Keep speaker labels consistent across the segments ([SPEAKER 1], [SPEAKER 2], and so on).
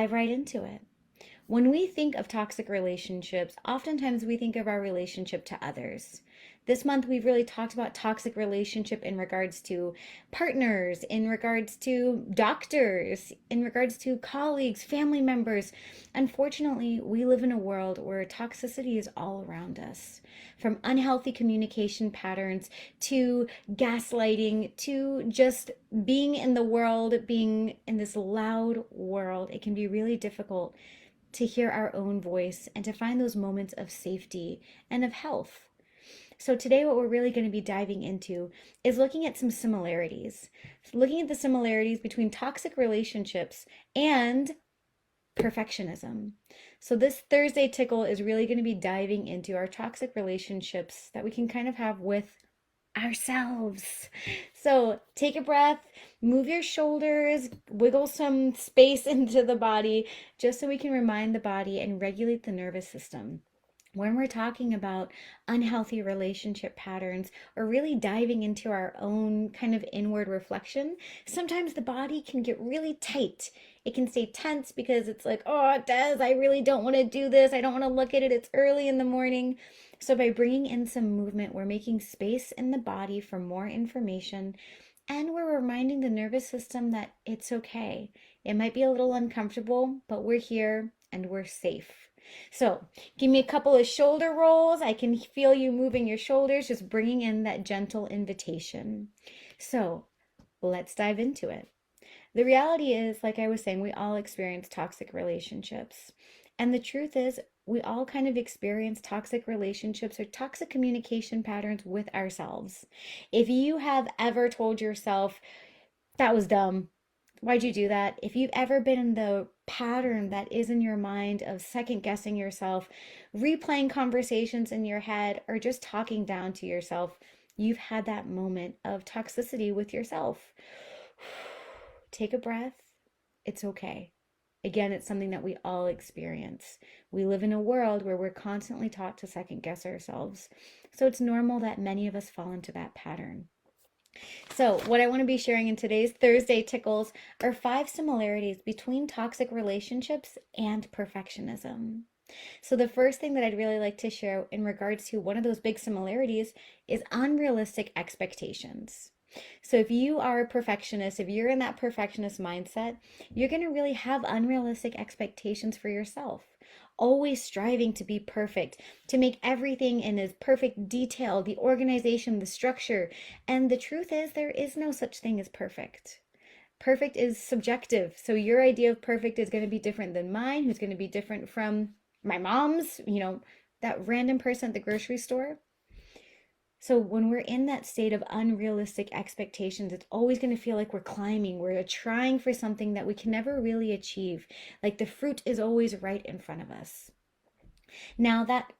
[SPEAKER 1] Dive right into it. When we think of toxic relationships, oftentimes we think of our relationship to others. This month, we've really talked about toxic relationship in regards to partners, in regards to doctors, in regards to colleagues, family members. Unfortunately, we live in a world where toxicity is all around us. From unhealthy communication patterns to gaslighting to just being in the world, being in this loud world, it can be really difficult to hear our own voice and to find those moments of safety and of health. So, today, what we're really going to be diving into is looking at some similarities, looking at the similarities between toxic relationships and perfectionism. So, this Thursday tickle is really going to be diving into our toxic relationships that we can kind of have with ourselves. So take a breath, move your shoulders, wiggle some space into the body, just so we can remind the body and regulate the nervous system. When we're talking about unhealthy relationship patterns or really diving into our own kind of inward reflection, sometimes the body can get really tight. It can stay tense because it's like, oh, Des, I really don't want to do this. I don't want to look at it. It's early in the morning. So, by bringing in some movement, we're making space in the body for more information and we're reminding the nervous system that it's okay. It might be a little uncomfortable, but we're here and we're safe. So, give me a couple of shoulder rolls. I can feel you moving your shoulders, just bringing in that gentle invitation. So, let's dive into it. The reality is, like I was saying, we all experience toxic relationships. And the truth is, we all kind of experience toxic relationships or toxic communication patterns with ourselves. If you have ever told yourself, that was dumb, why'd you do that? If you've ever been in the pattern that is in your mind of second guessing yourself, replaying conversations in your head, or just talking down to yourself, you've had that moment of toxicity with yourself. Take a breath. It's okay. Again, it's something that we all experience. We live in a world where we're constantly taught to second guess ourselves. So it's normal that many of us fall into that pattern. So, what I want to be sharing in today's Thursday Tickles are 5 similarities between toxic relationships and perfectionism. So, the first thing that I'd really like to share in regards to one of those big similarities is unrealistic expectations. So, if you are a perfectionist, if you're in that perfectionist mindset, you're going to really have unrealistic expectations for yourself. Always striving to be perfect, to make everything in as perfect detail, the organization, the structure. And the truth is, there is no such thing as perfect. Perfect is subjective. So, your idea of perfect is going to be different than mine, who's going to be different from my mom's, that random person at the grocery store. So when we're in that state of unrealistic expectations, it's always going to feel like we're climbing. We're trying for something that we can never really achieve. Like the fruit is always right in front of us. Now, that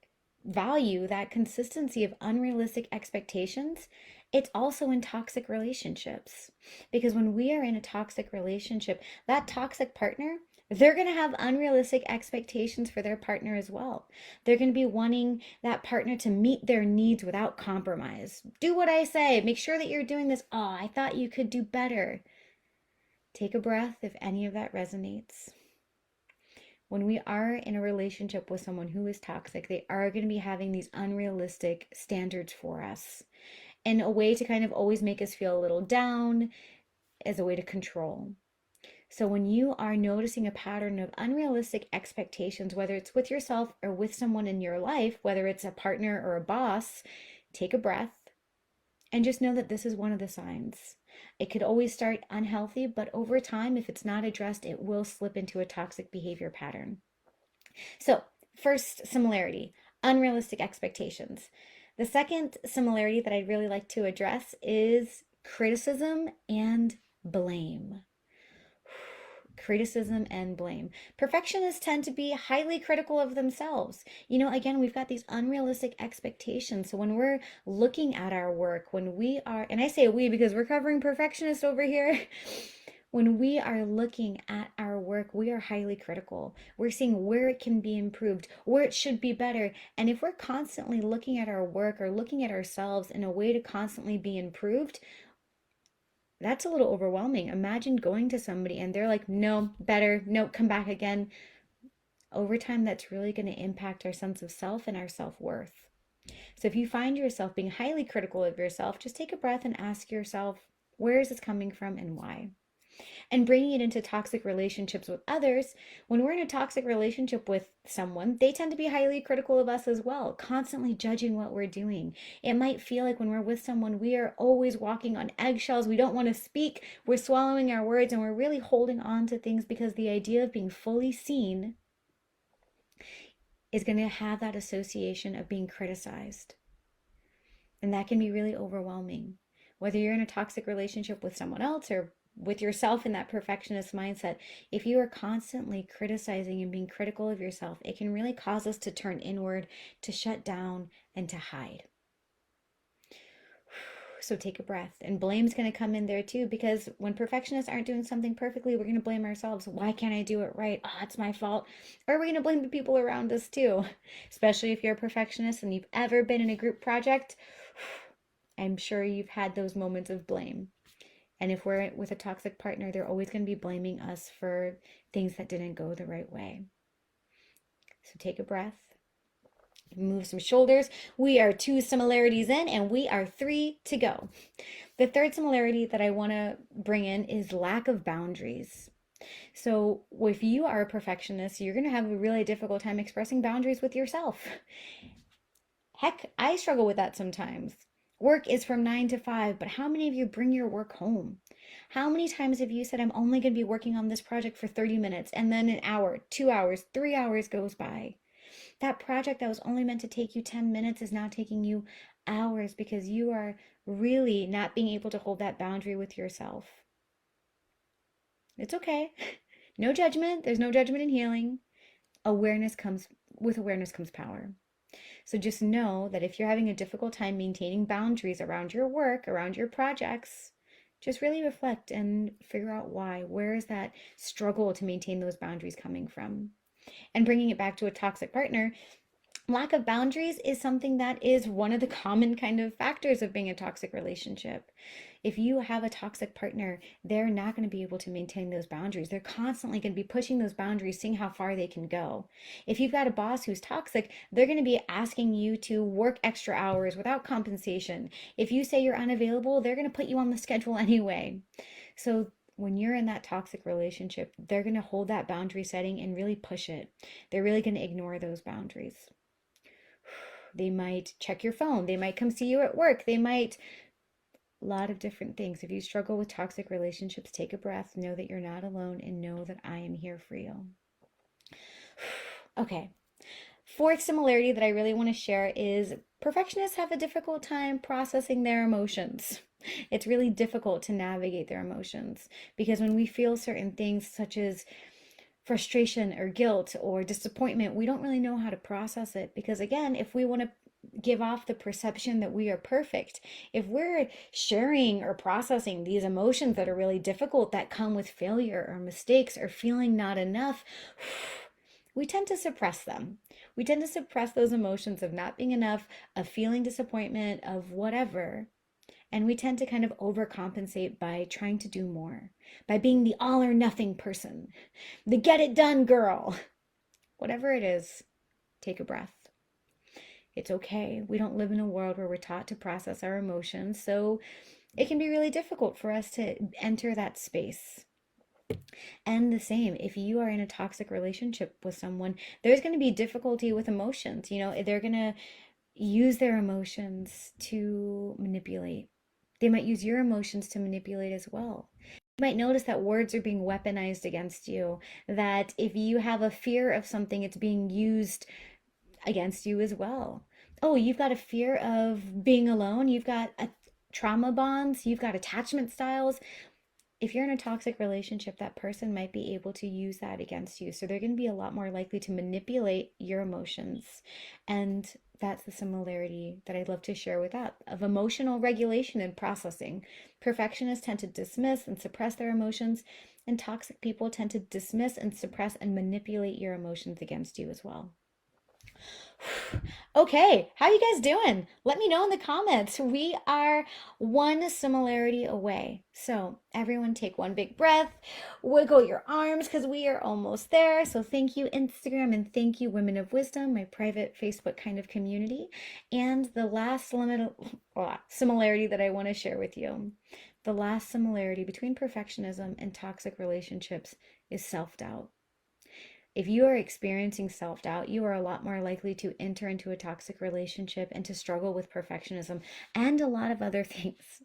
[SPEAKER 1] value, that consistency of unrealistic expectations, it's also in toxic relationships. Because when we are in a toxic relationship, that toxic partner, they're going to have unrealistic expectations for their partner as well. They're going to be wanting that partner to meet their needs without compromise. Do what I say. Make sure that you're doing this. Oh, I thought you could do better. Take a breath if any of that resonates. When we are in a relationship with someone who is toxic, they are going to be having these unrealistic standards for us in a way to kind of always make us feel a little down, as a way to control. So when you are noticing a pattern of unrealistic expectations, whether it's with yourself or with someone in your life, whether it's a partner or a boss, take a breath and just know that this is one of the signs. It could always start unhealthy, but over time, if it's not addressed, it will slip into a toxic behavior pattern. So, first similarity, unrealistic expectations. The second similarity that I'd really like to address is criticism and blame. Criticism and blame. Perfectionists tend to be highly critical of themselves. Again, we've got these unrealistic expectations. So when we're looking at our work, when we are, and I say we because we're covering perfectionists over here, when we are looking at our work, we are highly critical. We're seeing where it can be improved, where it should be better. And if we're constantly looking at our work or looking at ourselves in a way to constantly be improved, That's a little overwhelming. Imagine going to somebody and they're like, no, better, no, come back again. Over time, that's really going to impact our sense of self and our self-worth. So if you find yourself being highly critical of yourself, just take a breath and ask yourself, where is this coming from and why? And bringing it into toxic relationships with others, when we're in a toxic relationship with someone, they tend to be highly critical of us as well, constantly judging what we're doing. It might feel like when we're with someone, we are always walking on eggshells. We don't want to speak. We're swallowing our words and we're really holding on to things because the idea of being fully seen is going to have that association of being criticized. And that can be really overwhelming. Whether you're in a toxic relationship with someone else or with yourself in that perfectionist mindset, if you are constantly criticizing and being critical of yourself, it can really cause us to turn inward, to shut down, and to hide. So take a breath. And blame's going to come in there too, because when perfectionists aren't doing something perfectly, we're going to blame ourselves. Why can't I do it right? Oh, it's my fault. Or we're going to blame the people around us too, especially if you're a perfectionist and you've ever been in a group project. I'm sure you've had those moments of blame. And if we're with a toxic partner, they're always going to be blaming us for things that didn't go the right way. So take a breath, move some shoulders. We are 2 similarities in, and we are 3 to go. The third similarity that I want to bring in is lack of boundaries. So if you are a perfectionist, you're going to have a really difficult time expressing boundaries with yourself. Heck, I struggle with that sometimes. Work is from 9 to 5, but how many of you bring your work home? How many times have you said, I'm only going to be working on this project for 30 minutes, and then an hour, 2 hours, 3 hours goes by? That project that was only meant to take you 10 minutes is now taking you hours because you are really not being able to hold that boundary with yourself. It's okay. No judgment. There's no judgment in healing. With awareness comes power. So just know that if you're having a difficult time maintaining boundaries around your work, around your projects, just really reflect and figure out why. Where is that struggle to maintain those boundaries coming from? And bringing it back to a toxic partner, lack of boundaries is something that is one of the common kind of factors of being a toxic relationship. If you have a toxic partner, they're not going to be able to maintain those boundaries. They're constantly going to be pushing those boundaries, seeing how far they can go. If you've got a boss who's toxic, they're going to be asking you to work extra hours without compensation. If you say you're unavailable, they're going to put you on the schedule anyway. So when you're in that toxic relationship, they're going to hold that boundary setting and really push it. They're really going to ignore those boundaries. They might check your phone. They might come see you at work. They might, a lot of different things. If you struggle with toxic relationships, take a breath. Know that you're not alone and know that I am here for you. Okay. Fourth similarity that I really want to share is perfectionists have a difficult time processing their emotions. It's really difficult to navigate their emotions because when we feel certain things such as frustration or guilt or disappointment, we don't really know how to process it because, again, if we want to give off the perception that we are perfect, if we're sharing or processing these emotions that are really difficult that come with failure or mistakes or feeling not enough, we tend to suppress them. We tend to suppress those emotions of not being enough, of feeling disappointment, of whatever. And we tend to kind of overcompensate by trying to do more, by being the all or nothing person, the get it done girl. Whatever it is, take a breath. It's okay. We don't live in a world where we're taught to process our emotions, so it can be really difficult for us to enter that space. And the same, if you are in a toxic relationship with someone, there's going to be difficulty with emotions. They're going to use their emotions to manipulate. They might use your emotions to manipulate as well. You might notice that words are being weaponized against you, that if you have a fear of something, it's being used against you as well. Oh, you've got a fear of being alone, you've got a trauma bonds, you've got attachment styles. If you're in a toxic relationship, that person might be able to use that against you. So they're going to be a lot more likely to manipulate your emotions. And that's the similarity that I'd love to share with that of emotional regulation and processing. Perfectionists tend to dismiss and suppress their emotions, and toxic people tend to dismiss and suppress and manipulate your emotions against you as well. Okay, how you guys doing? Let me know in the comments. We are one similarity away. So everyone take one big breath, wiggle your arms because we are almost there. So thank you, Instagram, and thank you, Women of Wisdom, my private Facebook kind of community. And the last similarity that I want to share with you, the last similarity between perfectionism and toxic relationships is self-doubt. If you are experiencing self doubt, you are a lot more likely to enter into a toxic relationship and to struggle with perfectionism and a lot of other things.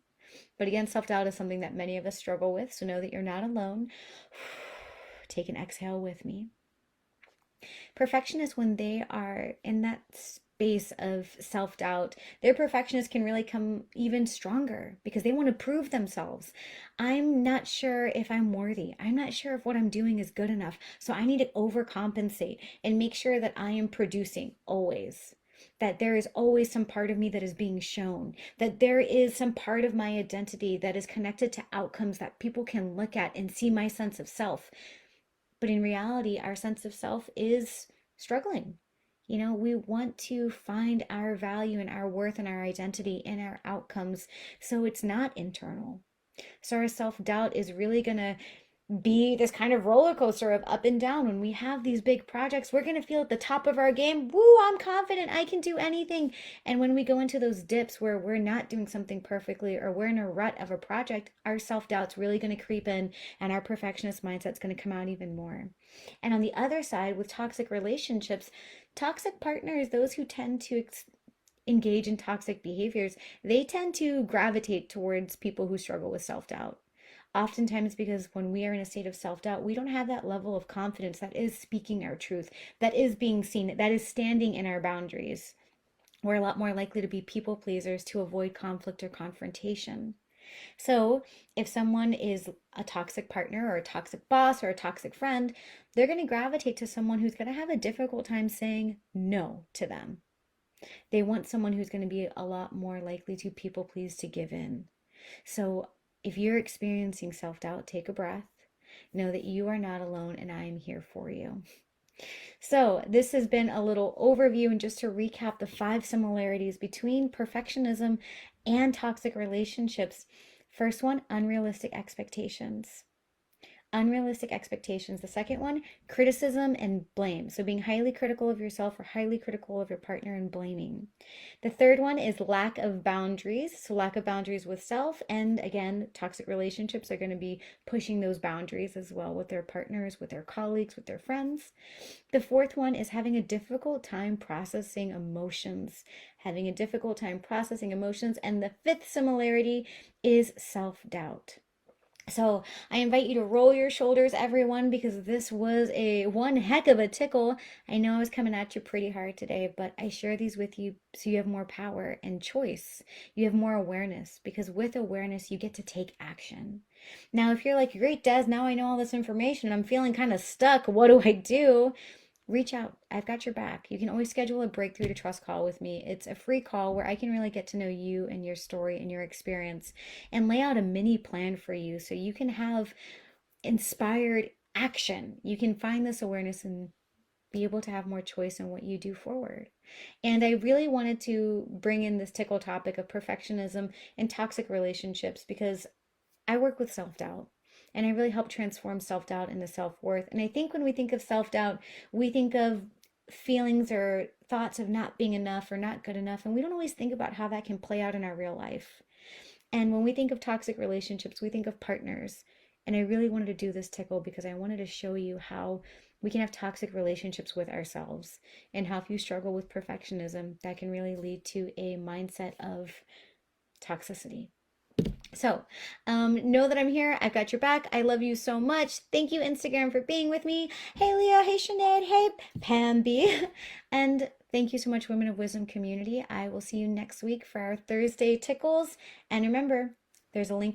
[SPEAKER 1] But again, self doubt is something that many of us struggle with. So know that you're not alone. Take an exhale with me. Perfectionists, when they are in that space of self doubt, their perfectionists can really come even stronger because they want to prove themselves. I'm not sure if I'm worthy. I'm not sure if what I'm doing is good enough. So I need to overcompensate and make sure that I am producing always. That there is always some part of me that is being shown, that there is some part of my identity that is connected to outcomes that people can look at and see my sense of self. But in reality, our sense of self is struggling. You know, we want to find our value and our worth and our identity in our outcomes. So it's not internal. So our self doubt is really going to be this kind of roller coaster of up and down. When we have these big projects, we're going to feel at the top of our game. Woo, I'm confident. I can do anything. And when we go into those dips where we're not doing something perfectly or we're in a rut of a project, our self doubt's really going to creep in and our perfectionist mindset's going to come out even more. And on the other side, with toxic relationships, toxic partners, those who tend to engage in toxic behaviors, they tend to gravitate towards people who struggle with self doubt. Oftentimes, because when we are in a state of self doubt, we don't have that level of confidence that is speaking our truth, that is being seen, that is standing in our boundaries. We're a lot more likely to be people pleasers to avoid conflict or confrontation. So, if someone is a toxic partner or a toxic boss or a toxic friend, they're going to gravitate to someone who's going to have a difficult time saying no to them. They want someone who's going to be a lot more likely to people please, to give in. So if you're experiencing self doubt, take a breath. Know that you are not alone and I am here for you. So, this has been a little overview, and just to recap the 5 similarities between perfectionism and toxic relationships. First one, unrealistic expectations. Unrealistic expectations. The second one, criticism and blame. So being highly critical of yourself or highly critical of your partner and blaming. The third one is lack of boundaries. So lack of boundaries with self. And again, toxic relationships are going to be pushing those boundaries as well with their partners, with their colleagues, with their friends. The fourth one is having a difficult time processing emotions. Having a difficult time processing emotions. And the fifth similarity is self-doubt. So I invite you to roll your shoulders, everyone, because this was a one heck of a tickle. I know I was coming at you pretty hard today, but I share these with you so you have more power and choice. You have more awareness, because with awareness, you get to take action. Now, if you're like, great, Des, now I know all this information, I'm feeling kind of stuck. What do I do? Reach out. I've got your back. You can always schedule a breakthrough to trust call with me. It's a free call where I can really get to know you and your story and your experience and lay out a mini plan for you so you can have inspired action. You can find this awareness and be able to have more choice in what you do forward. And I really wanted to bring in this tickle topic of perfectionism and toxic relationships because I work with self doubt and I really help transform self doubt into self worth. And I think when we think of self doubt, we think of feelings or thoughts of not being enough or not good enough. And we don't always think about how that can play out in our real life. And when we think of toxic relationships, we think of partners. And I really wanted to do this tickle because I wanted to show you how we can have toxic relationships with ourselves and how if you struggle with perfectionism, that can really lead to a mindset of toxicity. So, know that I'm here. I've got your back. I love you so much. Thank you, Instagram, for being with me. Hey, Leah. Hey, Sinead. Hey, Pam B. And thank you so much, Women of Wisdom community. I will see you next week for our Thursday tickles. And remember, there's a link